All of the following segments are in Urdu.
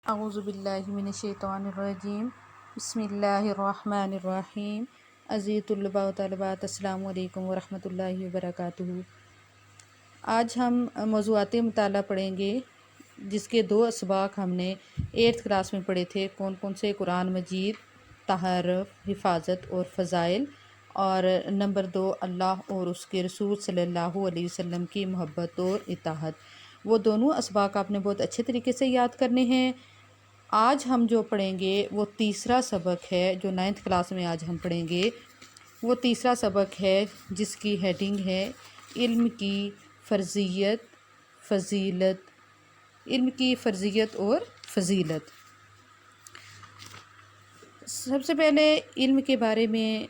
اعوذ باللہ من الشیطان الرجیم بسم اللہ الرحمن الرحیم عزیز طلباء و طالبات السلام علیکم ورحمۃ اللہ وبرکاتہ۔ آج ہم موضوعات مطالعہ پڑھیں گے جس کے 2 اسباق ہم نے 8th کلاس میں پڑھے تھے۔ کون کون سے؟ قرآن مجید، تحرف، حفاظت اور فضائل، اور نمبر 2 اللہ اور اس کے رسول صلی اللہ علیہ وسلم کی محبت اور اطاعت۔ وہ دونوں اسباق آپ نے بہت اچھے طریقے سے یاد کرنے ہیں۔ آج ہم جو پڑھیں گے وہ تیسرا سبق ہے جو 9th کلاس میں آج ہم پڑھیں گے۔ وہ تیسرا سبق ہے جس کی ہیڈنگ ہے علم کی فرضیت، فضیلت۔ علم کی فرضیت اور فضیلت۔ سب سے پہلے علم کے بارے میں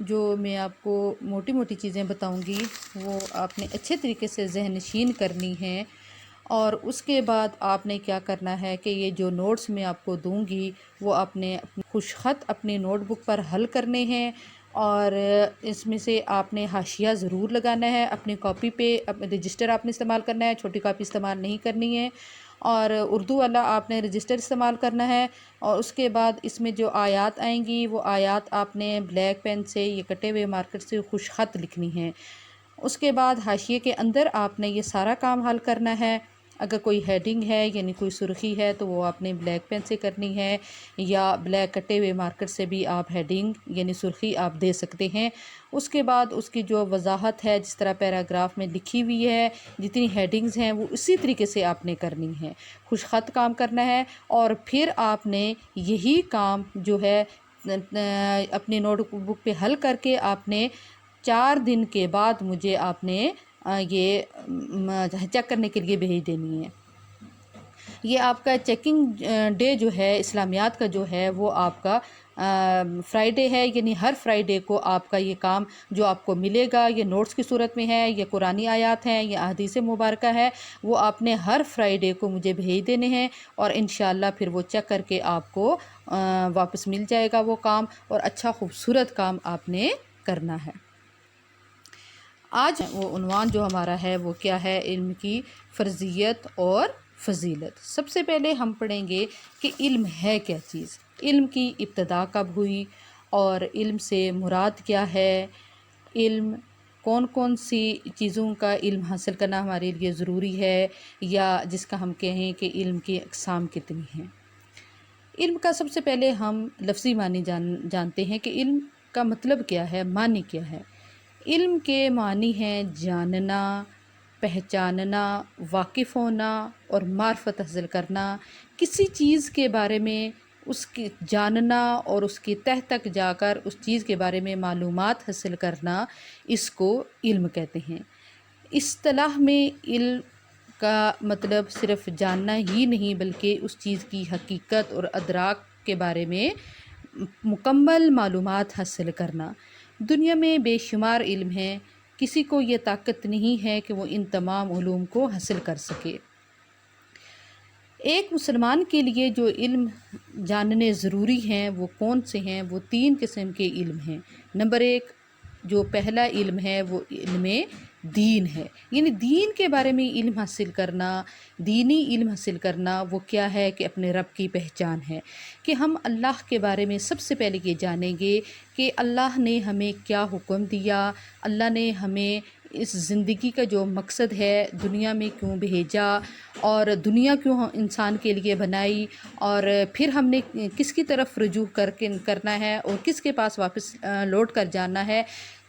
جو میں آپ کو موٹی موٹی چیزیں بتاؤں گی وہ آپ نے اچھے طریقے سے ذہن نشین کرنی ہیں، اور اس کے بعد آپ نے کیا کرنا ہے کہ یہ جو نوٹس میں آپ کو دوں گی وہ آپ نے خوش خط اپنے نوٹ بک پر حل کرنے ہیں، اور اس میں سے آپ نے حاشیہ ضرور لگانا ہے۔ اپنی کاپی پہ رجسٹر آپ نے استعمال کرنا ہے، چھوٹی کاپی استعمال نہیں کرنی ہے، اور اردو والا آپ نے رجسٹر استعمال کرنا ہے۔ اور اس کے بعد اس میں جو آیات آئیں گی وہ آیات آپ نے بلیک پین سے یا کٹے ہوئے مارکر سے خوش خط لکھنی ہے۔ اس کے بعد حاشیے کے اندر آپ نے یہ سارا کام حل کرنا ہے۔ اگر کوئی ہیڈنگ ہے یعنی کوئی سرخی ہے تو وہ آپ نے بلیک پین سے کرنی ہے، یا بلیک کٹے ہوئے مارکر سے بھی آپ ہیڈنگ یعنی سرخی آپ دے سکتے ہیں۔ اس کے بعد اس کی جو وضاحت ہے جس طرح پیراگراف میں لکھی ہوئی ہے، جتنی ہیڈنگز ہیں وہ اسی طریقے سے آپ نے کرنی ہے، خوش خط کام کرنا ہے۔ اور پھر آپ نے یہی کام جو ہے اپنے نوٹ بک پہ حل کر کے آپ نے 4 دن کے بعد مجھے آپ نے یہ چیک کرنے کے لیے بھیج دینی ہے۔ یہ آپ کا چیکنگ ڈے جو ہے اسلامیات کا جو ہے وہ آپ کا فرائیڈے ہے، یعنی ہر فرائیڈے کو آپ کا یہ کام جو آپ کو ملے گا، یہ نوٹس کی صورت میں ہے، یہ قرآنی آیات ہیں، یہ احادیث مبارکہ ہے، وہ آپ نے ہر فرائیڈے کو مجھے بھیج دینے ہیں، اور انشاءاللہ پھر وہ چیک کر کے آپ کو واپس مل جائے گا وہ کام، اور اچھا خوبصورت کام آپ نے کرنا ہے۔ آج وہ عنوان جو ہمارا ہے وہ کیا ہے؟ علم کی فرضیت اور فضیلت۔ سب سے پہلے ہم پڑھیں گے کہ علم ہے کیا چیز، علم کی ابتدا کب ہوئی، اور علم سے مراد کیا ہے، علم کون کون سی چیزوں کا علم حاصل کرنا ہمارے لیے ضروری ہے، یا جس کا ہم کہیں کہ علم کی اقسام کتنی ہیں۔ علم کا سب سے پہلے ہم لفظی معنی جانتے ہیں کہ علم کا مطلب کیا ہے، معنی کیا ہے۔ علم کے معنی ہیں جاننا، پہچاننا، واقف ہونا اور معرفت حاصل کرنا۔ کسی چیز کے بارے میں اس کی جاننا اور اس کی تہ تک جا کر اس چیز کے بارے میں معلومات حاصل کرنا، اس کو علم کہتے ہیں۔ اصطلاح میں علم کا مطلب صرف جاننا ہی نہیں بلکہ اس چیز کی حقیقت اور ادراک کے بارے میں مکمل معلومات حاصل کرنا۔ دنیا میں بے شمار علم ہیں، کسی کو یہ طاقت نہیں ہے کہ وہ ان تمام علوم کو حاصل کر سکے۔ ایک مسلمان کے لیے جو علم جاننے ضروری ہیں وہ کون سے ہیں؟ وہ 3 قسم کے علم ہیں۔ نمبر 1 جو پہلا علم ہے وہ علم دین ہے، یعنی دین کے بارے میں علم حاصل کرنا، دینی علم حاصل کرنا وہ کیا ہے کہ اپنے رب کی پہچان ہے، کہ ہم اللہ کے بارے میں سب سے پہلے یہ جانیں گے کہ اللہ نے ہمیں کیا حکم دیا، اللہ نے ہمیں اس زندگی کا جو مقصد ہے دنیا میں کیوں بھیجا، اور دنیا کیوں انسان کے لیے بنائی، اور پھر ہم نے کس کی طرف رجوع کرنا ہے اور کس کے پاس واپس لوٹ کر جانا ہے۔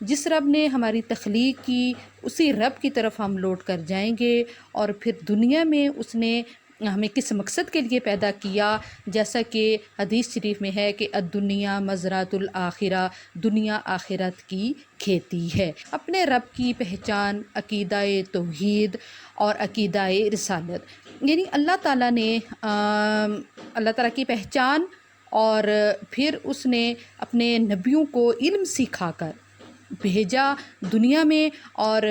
جس رب نے ہماری تخلیق کی اسی رب کی طرف ہم لوٹ کر جائیں گے، اور پھر دنیا میں اس نے ہمیں کس مقصد کے لیے پیدا کیا، جیسا کہ حدیث شریف میں ہے کہ الدنیا مزرعۃ الآخرہ، دنیا آخرت کی کھیتی ہے۔ اپنے رب کی پہچان، عقیدہ توحید اور عقیدہ رسالت، یعنی اللہ تعالیٰ نے اللہ تعالیٰ کی پہچان، اور پھر اس نے اپنے نبیوں کو علم سکھا کر بھیجا دنیا میں، اور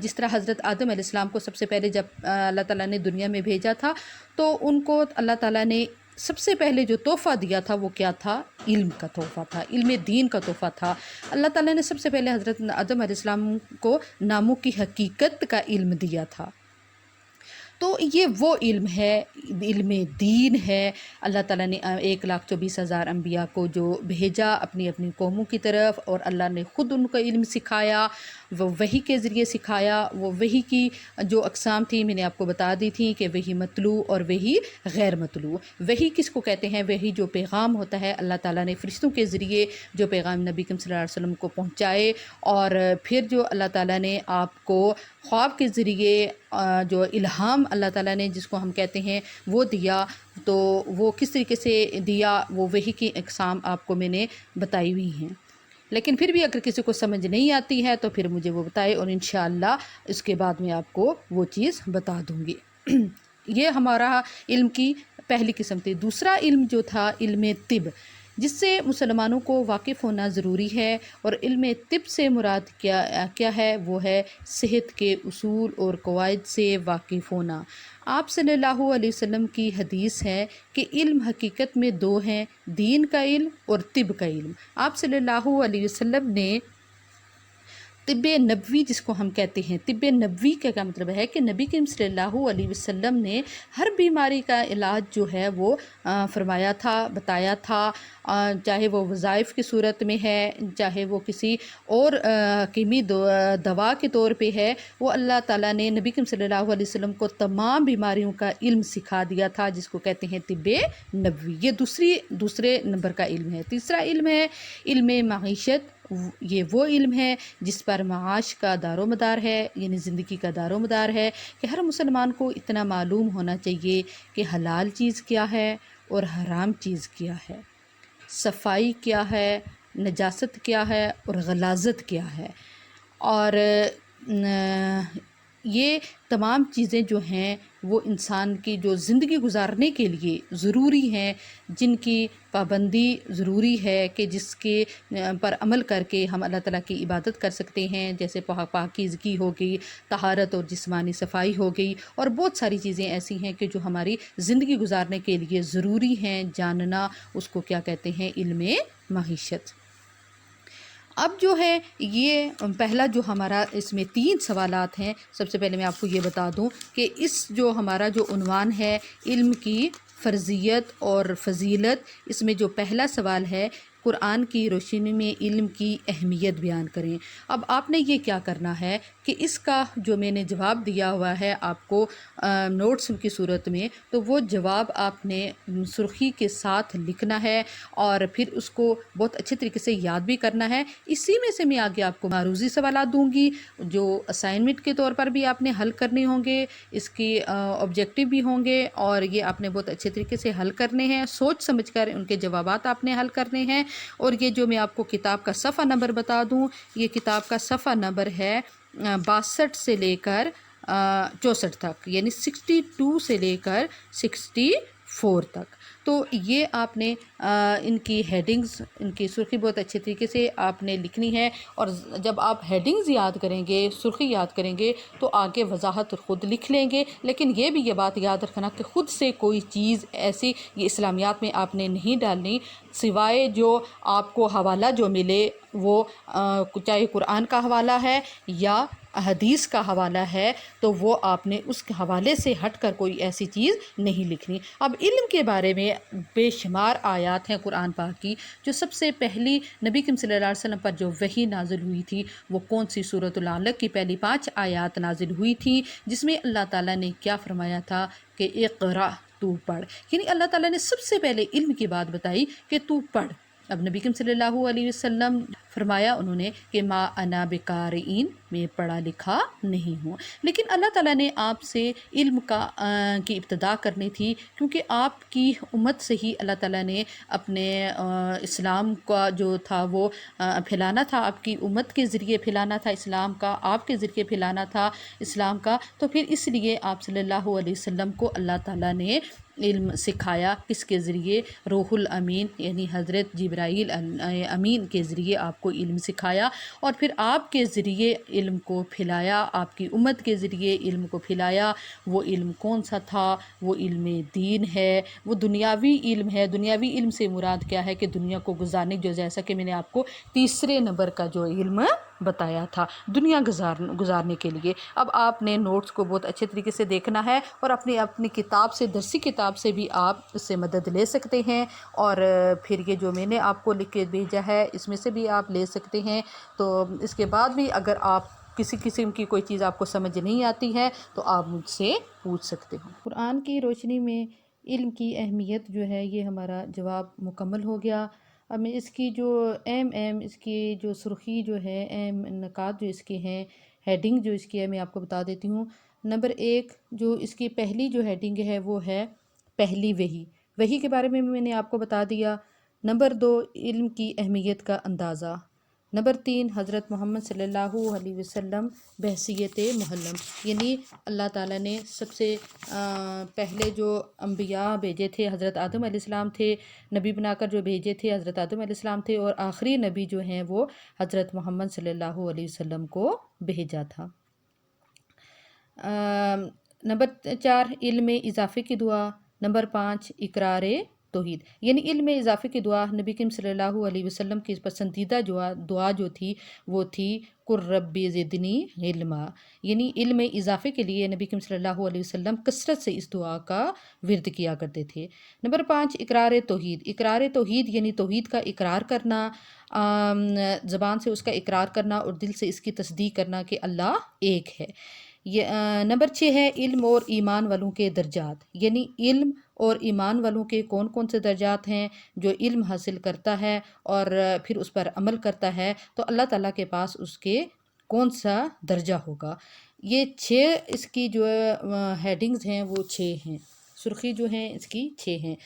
جس طرح حضرت آدم علیہ السلام کو سب سے پہلے جب اللہ تعالیٰ نے دنیا میں بھیجا تھا تو ان کو اللہ تعالیٰ نے سب سے پہلے جو تحفہ دیا تھا وہ کیا تھا؟ علم کا تحفہ تھا، علم دین کا تحفہ تھا۔ اللہ تعالیٰ نے سب سے پہلے حضرت آدم علیہ السلام کو ناموں کی حقیقت کا علم دیا تھا۔ تو یہ وہ علم ہے، علم دین ہے۔ اللہ تعالیٰ نے 1,24,000 انبیاء کو جو بھیجا اپنی اپنی قوموں کی طرف، اور اللہ نے خود ان کو علم سکھایا، وہ وحی کے ذریعے سکھایا۔ وہ وحی کی جو اقسام تھی میں نے آپ کو بتا دی تھی کہ وحی مطلوع اور وحی غیر مطلوع۔ وحی کس کو کہتے ہیں؟ وحی جو پیغام ہوتا ہے، اللہ تعالیٰ نے فرشتوں کے ذریعے جو پیغام نبی کریم صلی اللہ علیہ وسلم کو پہنچائے، اور پھر جو اللہ تعالیٰ نے آپ کو خواب کے ذریعے جو الہام اللہ تعالیٰ نے جس کو ہم کہتے ہیں وہ دیا، تو وہ کس طریقے سے دیا، وہ وحی کی اقسام آپ کو میں نے بتائی ہوئی ہیں۔ لیکن پھر بھی اگر کسی کو سمجھ نہیں آتی ہے تو پھر مجھے وہ بتائے، اور انشاءاللہ اس کے بعد میں آپ کو وہ چیز بتا دوں گی۔ یہ ہمارا علم کی پہلی قسم تھی۔ دوسرا علم جو تھا علم طب، جس سے مسلمانوں کو واقف ہونا ضروری ہے، اور علم طب سے مراد کیا ہے؟ وہ ہے صحت کے اصول اور قواعد سے واقف ہونا۔ آپ صلی اللہ علیہ وسلم کی حدیث ہے کہ علم حقیقت میں دو ہیں، دین کا علم اور طب کا علم۔ آپ صلی اللہ علیہ وسلم نے طب نبوی جس کو ہم کہتے ہیں، طب نبوی کا کیا مطلب ہے کہ نبی کریم صلی اللہ علیہ وسلم نے ہر بیماری کا علاج جو ہے وہ فرمایا تھا، بتایا تھا، چاہے وہ وظائف کی صورت میں ہے، چاہے وہ کسی اور حکیمی دوا کے طور پہ ہے، وہ اللہ تعالیٰ نے نبی کریم صلی اللہ علیہ وسلم کو تمام بیماریوں کا علم سکھا دیا تھا، جس کو کہتے ہیں طب نبوی۔ یہ دوسرے نمبر کا علم ہے۔ تیسرا علم ہے علم معیشت۔ یہ وہ علم ہے جس پر معاش کا دار و مدار ہے، یعنی زندگی کا دار و مدار ہے، کہ ہر مسلمان کو اتنا معلوم ہونا چاہیے کہ حلال چیز کیا ہے اور حرام چیز کیا ہے، صفائی کیا ہے، نجاست کیا ہے اور غلاظت کیا ہے۔ اور یہ تمام چیزیں جو ہیں وہ انسان کی جو زندگی گزارنے کے لیے ضروری ہیں، جن کی پابندی ضروری ہے، کہ جس کے پر عمل کر کے ہم اللہ تعالیٰ کی عبادت کر سکتے ہیں، جیسے پاکیزگی ہو گئی، طہارت اور جسمانی صفائی ہو گئی، اور بہت ساری چیزیں ایسی ہیں کہ جو ہماری زندگی گزارنے کے لیے ضروری ہیں جاننا۔ اس کو کیا کہتے ہیں؟ علم معیشت۔ اب جو ہے یہ پہلا جو ہمارا اس میں 3 سوالات ہیں۔ سب سے پہلے میں آپ کو یہ بتا دوں کہ اس جو ہمارا جو عنوان ہے علم کی فرضیت اور فضیلت، اس میں جو پہلا سوال ہے قرآن کی روشنی میں علم کی اہمیت بیان کریں۔ اب آپ نے یہ کیا کرنا ہے کہ اس کا جو میں نے جواب دیا ہوا ہے آپ کو نوٹس کی صورت میں، تو وہ جواب آپ نے سرخی کے ساتھ لکھنا ہے، اور پھر اس کو بہت اچھے طریقے سے یاد بھی کرنا ہے۔ اسی میں سے میں آگے آپ کو معروضی سوالات دوں گی جو اسائنمنٹ کے طور پر بھی آپ نے حل کرنے ہوں گے، اس کی آبجیکٹیو بھی ہوں گے، اور یہ آپ نے بہت اچھے طریقے سے حل کرنے ہیں، سوچ سمجھ کر ان کے جوابات آپ نے حل کرنے ہیں۔ اور یہ جو میں آپ کو کتاب کا صفحہ نمبر بتا دوں، یہ کتاب کا صفحہ نمبر ہے 62 سے لے کر 64 تک، یعنی 62 سے لے کر 64 تک۔ تو یہ آپ نے ان کی ہیڈنگز، ان کی سرخی بہت اچھے طریقے سے آپ نے لکھنی ہے، اور جب آپ ہیڈنگز یاد کریں گے، سرخی یاد کریں گے، تو آگے وضاحت خود لکھ لیں گے۔ لیکن یہ بھی یہ بات یاد رکھنا کہ خود سے کوئی چیز ایسی یہ اسلامیات میں آپ نے نہیں ڈالنی، سوائے جو آپ کو حوالہ جو ملے، وہ چاہے قرآن کا حوالہ ہے یا حدیث کا حوالہ ہے، تو وہ آپ نے اس کے حوالے سے ہٹ کر کوئی ایسی چیز نہیں لکھنی۔ اب علم کے بارے میں بے شمار آیات ہیں قرآن پاک کی۔ جو سب سے پہلی نبی کریم صلی اللہ علیہ وسلم پر جو وحی نازل ہوئی تھی، وہ کون سی؟ سورۃ العلق کی پہلی 5 آیات نازل ہوئی تھی، جس میں اللہ تعالیٰ نے کیا فرمایا تھا کہ اقرأ، تو پڑھ، یعنی اللہ تعالیٰ نے سب سے پہلے علم کی بات بتائی کہ تو پڑھ۔ اب نبی کریم صلی اللہ علیہ وسلم فرمایا انہوں نے کہ ما انا بقارئین، میں پڑھا لکھا نہیں ہوں، لیکن اللہ تعالیٰ نے آپ سے علم کی ابتدا کرنی تھی، کیونکہ آپ کی امت سے ہی اللہ تعالیٰ نے اپنے اسلام کا جو تھا وہ پھیلانا تھا، آپ کی امت کے ذریعے پھیلانا تھا اسلام کا، آپ کے ذریعے پھیلانا تھا اسلام کا۔ تو پھر اس لیے آپ صلی اللہ علیہ وسلم کو اللہ تعالیٰ نے علم سکھایا، کس کے ذریعے؟ روح الامین، یعنی حضرت جبرائیل امین کے ذریعے آپ کو علم سکھایا، اور پھر آپ کے ذریعے علم کو پھیلایا، آپ کی امت کے ذریعے علم کو پھیلایا۔ وہ علم کون سا تھا؟ وہ علم دین ہے، وہ دنیاوی علم ہے۔ دنیاوی علم سے مراد کیا ہے کہ دنیا کو گزارنے، جو جیسا کہ میں نے آپ کو تیسرے نمبر کا جو علم بتایا تھا دنیا گزارنے کے لیے۔ اب آپ نے نوٹس کو بہت اچھے طریقے سے دیکھنا ہے اور اپنی کتاب سے، درسی کتاب سے بھی آپ اس سے مدد لے سکتے ہیں، اور پھر یہ جو میں نے آپ کو لکھ کے بھیجا ہے اس میں سے بھی آپ لے سکتے ہیں۔ تو اس کے بعد بھی اگر آپ کسی قسم کی کوئی چیز آپ کو سمجھ نہیں آتی ہے تو آپ مجھ سے پوچھ سکتے ہیں۔ قرآن کی روشنی میں علم کی اہمیت جو ہے، یہ ہمارا جواب مکمل ہو گیا۔ اب میں اس کی جو اس کی جو سرخی جو ہے، نکات جو اس کے ہیں، ہیڈنگ جو اس کی ہے، میں آپ کو بتا دیتی ہوں۔ نمبر 1 جو اس کی پہلی جو ہیڈنگ ہے وہ ہے پہلی وحی کے بارے میں نے آپ کو بتا دیا۔ نمبر 2 علم کی اہمیت کا اندازہ۔ نمبر 3 حضرت محمد صلی اللہ علیہ وسلم بحیثیت معلم، یعنی اللہ تعالیٰ نے سب سے پہلے جو انبیاء بھیجے تھے حضرت آدم علیہ السلام تھے، نبی بنا کر جو بھیجے تھے حضرت آدم علیہ السلام تھے، اور آخری نبی جو ہیں وہ حضرت محمد صلی اللہ علیہ وسلم کو بھیجا تھا۔ نمبر 4 علم اضافے کی دعا۔ نمبر 5 اقرار توحید، یعنی علم اضافے کی دعا نبی کریم صلی اللہ علیہ وسلم کی پسندیدہ دعا جو تھی وہ تھی قُل رب زدنی علما، یعنی علم اضافے کے لیے نبی کریم صلی اللہ علیہ وسلم کثرت سے اس دعا کا ورد کیا کرتے تھے۔ نمبر 5 اقرار توحید۔ اقرار توحید یعنی توحید کا اقرار کرنا، زبان سے اس کا اقرار کرنا اور دل سے اس کی تصدیق کرنا کہ اللہ ایک ہے۔ نمبر 6 ہے علم اور ایمان والوں کے درجات، یعنی علم اور ایمان والوں کے کون کون سے درجات ہیں۔ جو علم حاصل کرتا ہے اور پھر اس پر عمل کرتا ہے تو اللہ تعالیٰ کے پاس اس کے کون سا درجہ ہوگا۔ یہ 6 اس کی جو ہیڈنگز ہیں وہ 6 ہیں، سرخی جو ہیں اس کی 6 ہیں۔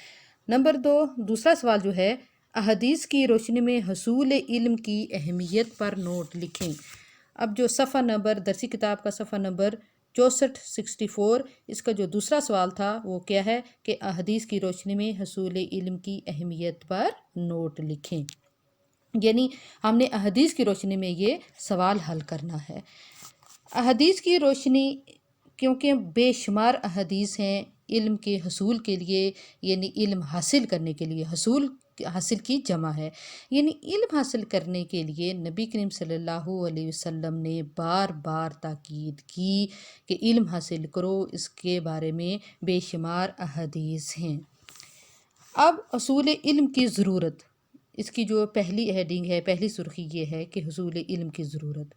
نمبر 2 دوسرا سوال جو ہے، احادیث کی روشنی میں حصول علم کی اہمیت پر نوٹ لکھیں۔ اب جو صفحہ نمبر درسی کتاب کا صفحہ نمبر 64 اس کا جو دوسرا سوال تھا وہ کیا ہے کہ احادیث کی روشنی میں حصول علم کی اہمیت پر نوٹ لکھیں، یعنی ہم نے احادیث کی روشنی میں یہ سوال حل کرنا ہے۔ احادیث کی روشنی، کیونکہ بے شمار احادیث ہیں علم کے حصول کے لیے، یعنی علم حاصل کرنے کے لیے، حاصل کی جمع ہے، یعنی علم حاصل کرنے کے لیے نبی کریم صلی اللہ علیہ وسلم نے بار بار تاکید کی کہ علم حاصل کرو، اس کے بارے میں بے شمار احادیث ہیں۔ اب حصول علم کی ضرورت، اس کی جو پہلی ہیڈنگ ہے، پہلی سرخی یہ ہے کہ حصول علم کی ضرورت،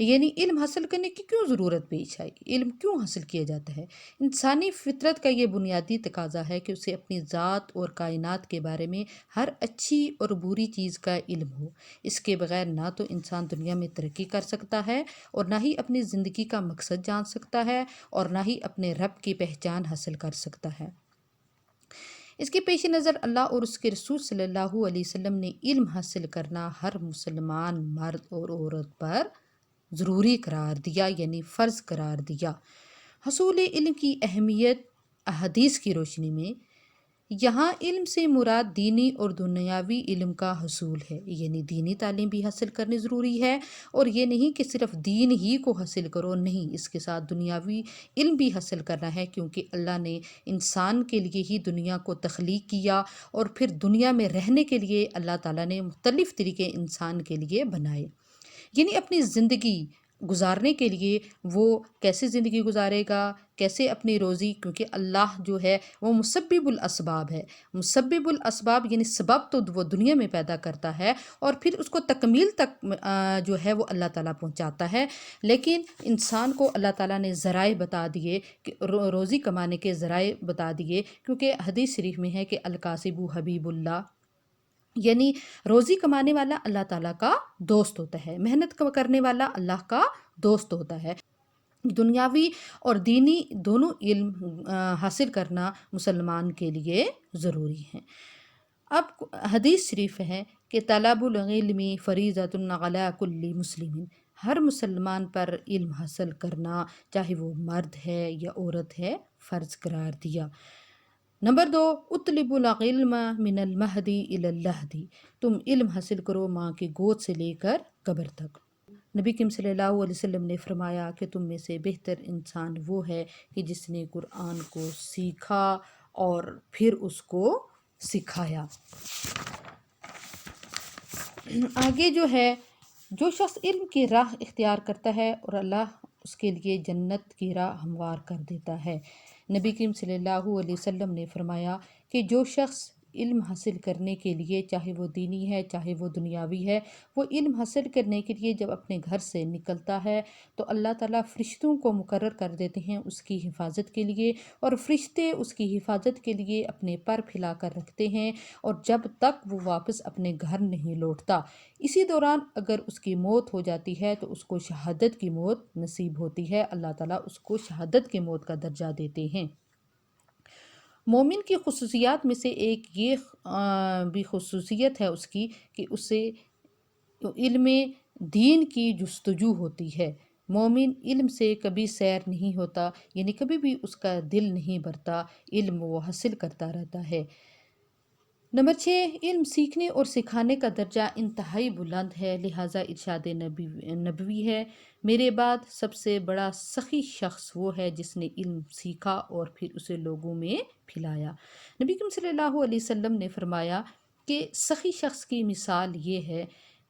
یعنی علم حاصل کرنے کی کیوں ضرورت پیش آئی، علم کیوں حاصل کیا جاتا ہے۔ انسانی فطرت کا یہ بنیادی تقاضا ہے کہ اسے اپنی ذات اور کائنات کے بارے میں ہر اچھی اور بری چیز کا علم ہو۔ اس کے بغیر نہ تو انسان دنیا میں ترقی کر سکتا ہے اور نہ ہی اپنی زندگی کا مقصد جان سکتا ہے اور نہ ہی اپنے رب کی پہچان حاصل کر سکتا ہے۔ اس کے پیش نظر اللہ اور اس کے رسول صلی اللہ علیہ وسلم نے علم حاصل کرنا ہر مسلمان مرد اور عورت پر ضروری قرار دیا، یعنی فرض قرار دیا۔ حصول علم کی اہمیت احادیث کی روشنی میں، یہاں علم سے مراد دینی اور دنیاوی علم کا حصول ہے، یعنی دینی تعلیم بھی حاصل کرنی ضروری ہے، اور یہ نہیں کہ صرف دین ہی کو حاصل کرو، نہیں، اس کے ساتھ دنیاوی علم بھی حاصل کرنا ہے، کیونکہ اللہ نے انسان کے لیے ہی دنیا کو تخلیق کیا، اور پھر دنیا میں رہنے کے لیے اللہ تعالیٰ نے مختلف طریقے انسان کے لیے بنائے، یعنی اپنی زندگی گزارنے کے لیے وہ کیسے زندگی گزارے گا، کیسے اپنی روزی، کیونکہ اللہ جو ہے وہ مسبب الاسباب ہے، مسبب الاسباب یعنی سبب تو وہ دنیا میں پیدا کرتا ہے اور پھر اس کو تکمیل تک جو ہے وہ اللہ تعالیٰ پہنچاتا ہے، لیکن انسان کو اللہ تعالیٰ نے ذرائع بتا دیے کہ روزی کمانے کے ذرائع بتا دیے، کیونکہ حدیث شریف میں ہے کہ الکاسب حبیب اللہ، یعنی روزی کمانے والا اللہ تعالیٰ کا دوست ہوتا ہے، محنت کرنے والا اللہ کا دوست ہوتا ہے۔ دنیاوی اور دینی دونوں علم حاصل کرنا مسلمان کے لیے ضروری ہے۔ اب حدیث شریف ہے کہ طلب العلم فریضۃ علی کل مسلم، ہر مسلمان پر علم حاصل کرنا چاہے وہ مرد ہے یا عورت ہے فرض قرار دیا۔ نمبر 2 اطلب العلم من المہدی الی اللحدی، تم علم حاصل کرو ماں کی گود سے لے کر قبر تک۔ نبی کریم صلی اللہ علیہ وسلم نے فرمایا کہ تم میں سے بہتر انسان وہ ہے کہ جس نے قرآن کو سیکھا اور پھر اس کو سکھایا۔ آگے جو ہے جو شخص علم کی راہ اختیار کرتا ہے اور اللہ اس کے لیے جنت کی راہ ہموار کر دیتا ہے۔ نبی کریم صلی اللہ علیہ وسلم نے فرمایا کہ جو شخص علم حاصل کرنے کے لیے، چاہے وہ دینی ہے چاہے وہ دنیاوی ہے، وہ علم حاصل کرنے کے لیے جب اپنے گھر سے نکلتا ہے تو اللہ تعالیٰ فرشتوں کو مقرر کر دیتے ہیں اس کی حفاظت کے لیے، اور فرشتے اس کی حفاظت کے لیے اپنے پر پھیلا کر رکھتے ہیں، اور جب تک وہ واپس اپنے گھر نہیں لوٹتا۔ اسی دوران اگر اس کی موت ہو جاتی ہے تو اس کو شہادت کی موت نصیب ہوتی ہے، اللہ تعالیٰ اس کو شہادت کی موت کا درجہ دیتے ہیں۔ مومن کی خصوصیات میں سے ایک یہ بھی خصوصیت ہے اس کی کہ اسے علم دین کی جستجو ہوتی ہے۔ مومن علم سے کبھی سیر نہیں ہوتا، یعنی کبھی بھی اس کا دل نہیں بھرتا، علم وہ حاصل کرتا رہتا ہے۔ نمبر 6، علم سیکھنے اور سکھانے کا درجہ انتہائی بلند ہے، لہٰذا ارشاد نبوی ہے، میرے بعد سب سے بڑا سخی شخص وہ ہے جس نے علم سیکھا اور پھر اسے لوگوں میں پھیلایا۔ نبی کریم صلی اللہ علیہ وسلم نے فرمایا کہ سخی شخص کی مثال یہ ہے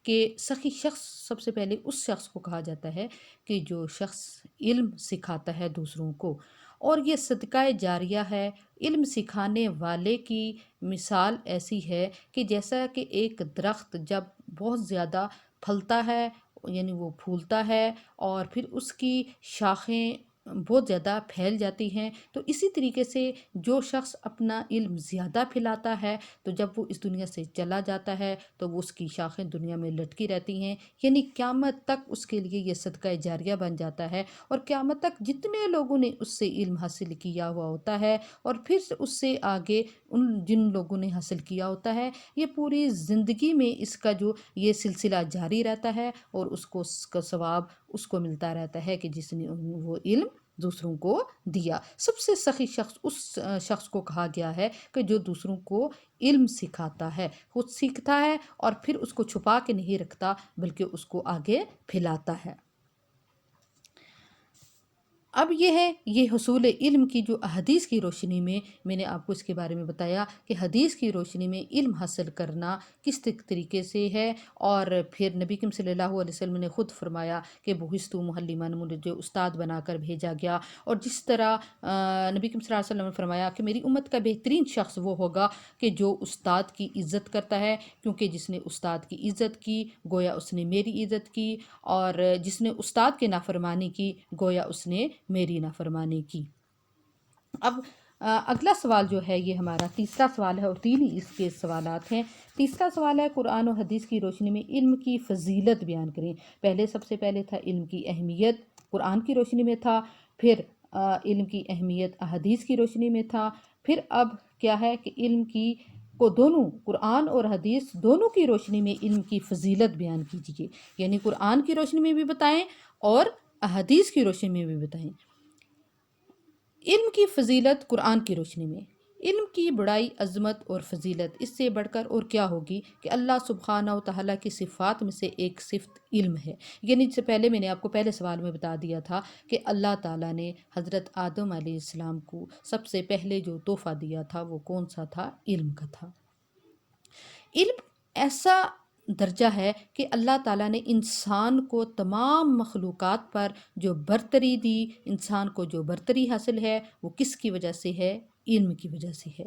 کہ سخی شخص سب سے پہلے اس شخص کو کہا جاتا ہے کہ جو شخص علم سکھاتا ہے دوسروں کو، اور یہ صدقہ جاریہ ہے۔ علم سکھانے والے کی مثال ایسی ہے کہ جیسا کہ ایک درخت جب بہت زیادہ پھلتا ہے، یعنی وہ پھولتا ہے اور پھر اس کی شاخیں بہت زیادہ پھیل جاتی ہیں، تو اسی طریقے سے جو شخص اپنا علم زیادہ پھیلاتا ہے تو جب وہ اس دنیا سے چلا جاتا ہے تو وہ اس کی شاخیں دنیا میں لٹکی رہتی ہیں، یعنی قیامت تک اس کے لیے یہ صدقہ جاریہ بن جاتا ہے، اور قیامت تک جتنے لوگوں نے اس سے علم حاصل کیا ہوا ہوتا ہے اور پھر اس سے آگے جن لوگوں نے حاصل کیا ہوتا ہے، یہ پوری زندگی میں اس کا جو یہ سلسلہ جاری رہتا ہے، اور اس کا ثواب اس کو ملتا رہتا ہے کہ جس نے وہ علم دوسروں کو دیا۔ سب سے سخی شخص اس شخص کو کہا گیا ہے کہ جو دوسروں کو علم سکھاتا ہے، خود سیکھتا ہے اور پھر اس کو چھپا کے نہیں رکھتا بلکہ اس کو آگے پھیلاتا ہے۔ اب یہ حصول علم کی جو احادیث کی روشنی میں نے آپ کو اس کے بارے میں بتایا کہ حدیث کی روشنی میں علم حاصل کرنا کس طریقے سے ہے، اور پھر نبی کریم صلی اللہ علیہ وسلم نے خود فرمایا کہ بعثت معلما، مجھے استاد بنا کر بھیجا گیا، اور جس طرح نبی کریم صلی اللہ علیہ وسلم نے فرمایا کہ میری امت کا بہترین شخص وہ ہوگا کہ جو استاد کی عزت کرتا ہے، کیونکہ جس نے استاد کی عزت کی گویا اس نے میری عزت کی، اور جس نے استاد کی نافرمانی کی گویا اس نے میری نافرمانی کی۔ اب اگلا سوال جو ہے یہ ہمارا تیسرا سوال ہے، اور تین ہی اس کے سوالات ہیں۔ تیسرا سوال ہے قرآن و حدیث کی روشنی میں علم کی فضیلت بیان کریں۔ سب سے پہلے تھا علم کی اہمیت، قرآن کی روشنی میں تھا، پھر علم کی اہمیت احادیث کی روشنی میں تھا، پھر اب کیا ہے کہ علم کی کو دونوں قرآن اور حدیث دونوں کی روشنی میں علم کی فضیلت بیان کیجیے، یعنی قرآن کی روشنی میں بھی بتائیں اور احادیث کی روشنی میں بھی بتائیں۔ علم کی فضیلت قرآن کی روشنی میں، علم کی بڑائی، عظمت اور فضیلت اس سے بڑھ کر اور کیا ہوگی کہ اللہ سبحانہ و تعالیٰ کی صفات میں سے ایک صفت علم ہے، یعنی اس سے پہلے میں نے آپ کو پہلے سوال میں بتا دیا تھا کہ اللہ تعالیٰ نے حضرت آدم علیہ السلام کو سب سے پہلے جو تحفہ دیا تھا وہ کون سا تھا؟ علم کا تھا۔ علم ایسا درجہ ہے کہ اللہ تعالیٰ نے انسان کو تمام مخلوقات پر جو برتری دی، انسان کو جو برتری حاصل ہے وہ کس کی وجہ سے ہے؟ علم کی وجہ سے ہے۔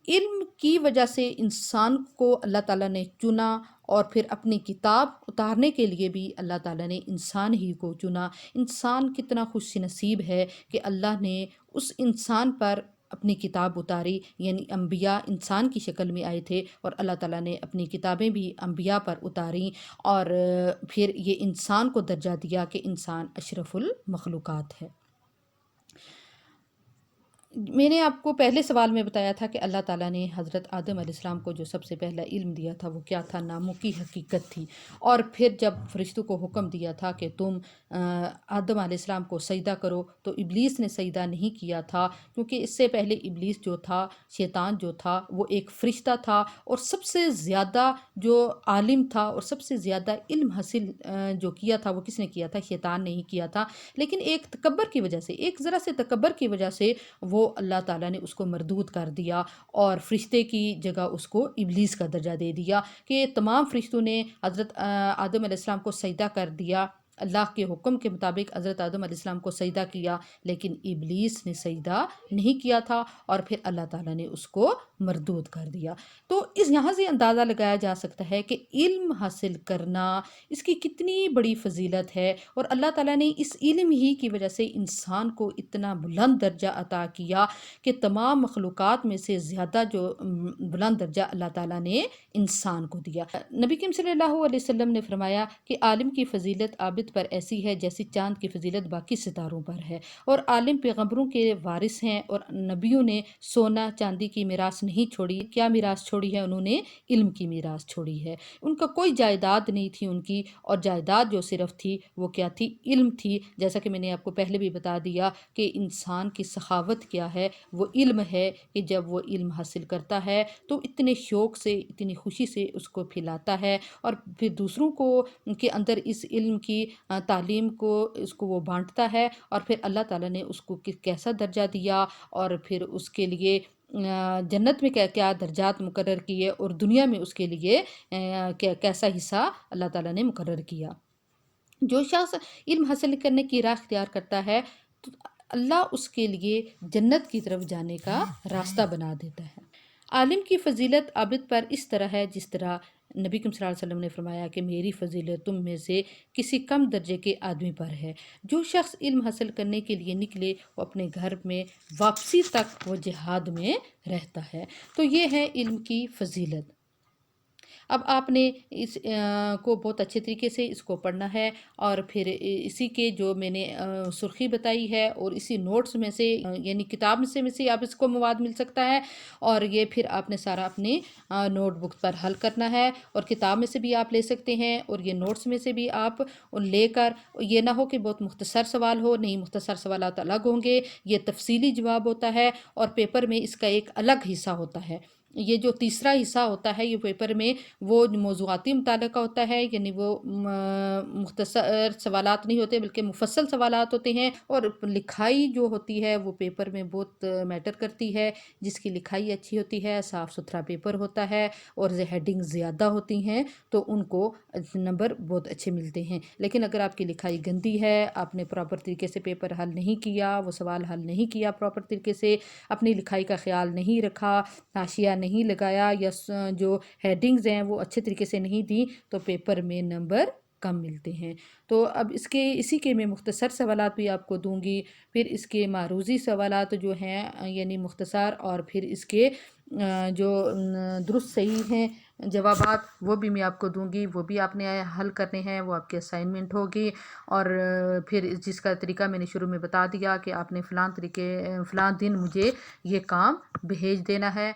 علم کی وجہ سے انسان کو اللہ تعالیٰ نے چنا، اور پھر اپنی کتاب اتارنے کے لیے بھی اللہ تعالیٰ نے انسان ہی کو چنا۔ انسان کتنا خوش نصیب ہے کہ اللہ نے اس انسان پر اپنی کتاب اتاری، یعنی انبیاء انسان کی شکل میں آئے تھے اور اللہ تعالیٰ نے اپنی کتابیں بھی انبیاء پر اتاریں، اور پھر یہ انسان کو درجہ دیا کہ انسان اشرف المخلوقات ہے۔ میں نے آپ کو پہلے سوال میں بتایا تھا کہ اللہ تعالیٰ نے حضرت آدم علیہ السلام کو جو سب سے پہلا علم دیا تھا وہ کیا تھا؟ ناموں کی حقیقت تھی، اور پھر جب فرشتوں کو حکم دیا تھا کہ تم آدم علیہ السلام کو سجدہ کرو تو ابلیس نے سجدہ نہیں کیا تھا، کیونکہ اس سے پہلے ابلیس جو تھا، شیطان جو تھا، وہ ایک فرشتہ تھا، اور سب سے زیادہ جو عالم تھا اور سب سے زیادہ علم حاصل جو کیا تھا وہ کس نے کیا تھا؟ شیطان نے ہی کیا تھا، لیکن ایک تکبر کی وجہ سے، ایک ذرا سے تکبر کی وجہ سے وہ اللہ تعالیٰ نے اس کو مردود کر دیا اور فرشتے کی جگہ اس کو ابلیس کا درجہ دے دیا کہ تمام فرشتوں نے حضرت آدم علیہ السلام کو سجدہ کر دیا، اللہ کے حکم کے مطابق حضرت آدم علیہ السلام کو سجدہ کیا، لیکن ابلیس نے سجدہ نہیں کیا تھا اور پھر اللہ تعالیٰ نے اس کو مردود کر دیا۔ تو اس یہاں سے اندازہ لگایا جا سکتا ہے کہ علم حاصل کرنا اس کی کتنی بڑی فضیلت ہے، اور اللہ تعالیٰ نے اس علم ہی کی وجہ سے انسان کو اتنا بلند درجہ عطا کیا کہ تمام مخلوقات میں سے زیادہ جو بلند درجہ اللہ تعالیٰ نے انسان کو دیا۔ نبی کریم صلی اللہ علیہ وسلم نے فرمایا کہ عالم کی فضیلت عابد پر ایسی ہے جیسی چاند کی فضیلت باقی ستاروں پر ہے، اور عالم پیغمبروں کے وارث ہیں، اور نبیوں نے سونا چاندی کی میراث نہیں چھوڑی۔ کیا میراث چھوڑی ہے؟ انہوں نے علم کی میراث چھوڑی ہے۔ ان کا کوئی جائیداد نہیں تھی ان کی، اور جائیداد جو صرف تھی وہ کیا تھی؟ علم تھی۔ جیسا کہ میں نے آپ کو پہلے بھی بتا دیا کہ انسان کی سخاوت کیا ہے، وہ علم ہے کہ جب وہ علم حاصل کرتا ہے تو اتنے شوق سے، اتنی خوشی سے اس کو پھیلاتا ہے، اور پھر دوسروں کو کے اندر اس علم کی تعلیم کو اس کو وہ بانٹتا ہے، اور پھر اللہ تعالیٰ نے اس کو کیسا درجہ دیا، اور پھر اس کے لیے جنت میں کیا کیا درجات مقرر کیے، اور دنیا میں اس کے لیے کیسا حصہ اللہ تعالیٰ نے مقرر کیا۔ جو شخص علم حاصل کرنے کی راہ اختیار کرتا ہے تو اللہ اس کے لیے جنت کی طرف جانے کا راستہ بنا دیتا ہے۔ عالم کی فضیلت عابد پر اس طرح ہے جس طرح نبی کریم صلی اللہ علیہ وسلم نے فرمایا کہ میری فضیلت تم میں سے کسی کم درجے کے آدمی پر ہے۔ جو شخص علم حاصل کرنے کے لیے نکلے وہ اپنے گھر میں واپسی تک وہ جہاد میں رہتا ہے۔ تو یہ ہے علم کی فضیلت۔ اب آپ نے اس کو بہت اچھے طریقے سے اس کو پڑھنا ہے، اور پھر اسی کے جو میں نے سرخی بتائی ہے، اور اسی نوٹس میں سے یعنی کتاب میں سے آپ اس کو مواد مل سکتا ہے، اور یہ پھر آپ نے سارا اپنی نوٹ بک پر حل کرنا ہے، اور کتاب میں سے بھی آپ لے سکتے ہیں، اور یہ نوٹس میں سے بھی آپ لے کر، یہ نہ ہو کہ بہت مختصر سوال ہو، نہیں، مختصر سوالات الگ ہوں گے، یہ تفصیلی جواب ہوتا ہے، اور پیپر میں اس کا ایک الگ حصہ ہوتا ہے۔ یہ جو تیسرا حصہ ہوتا ہے یہ پیپر میں وہ موضوعاتی مطالعہ کا ہوتا ہے، یعنی وہ مختصر سوالات نہیں ہوتے بلکہ مفصل سوالات ہوتے ہیں، اور لکھائی جو ہوتی ہے وہ پیپر میں بہت میٹر کرتی ہے۔ جس کی لکھائی اچھی ہوتی ہے، صاف ستھرا پیپر ہوتا ہے، اور ہیڈنگ زیادہ ہوتی ہیں تو ان کو نمبر بہت اچھے ملتے ہیں۔ لیکن اگر آپ کی لکھائی گندی ہے، آپ نے پراپر طریقے سے پیپر حل نہیں کیا، وہ سوال حل نہیں کیا پراپر طریقے سے، اپنی لکھائی کا خیال نہیں رکھا، حاشیہ نہیں لگایا، یا جو ہیڈنگز ہیں وہ اچھے طریقے سے نہیں دیں، تو پیپر میں نمبر کم ملتے ہیں۔ تو اب اسی کے میں مختصر سوالات بھی آپ کو دوں گی، پھر اس کے معروضی سوالات جو ہیں یعنی مختصر، اور پھر اس کے جو درست صحیح ہیں جوابات وہ بھی میں آپ کو دوں گی، وہ بھی آپ نے حل کرنے ہیں، وہ آپ کی اسائنمنٹ ہوگی۔ اور پھر جس کا طریقہ میں نے شروع میں بتا دیا کہ آپ نے فلاں دن مجھے یہ کام بھیج دینا ہے۔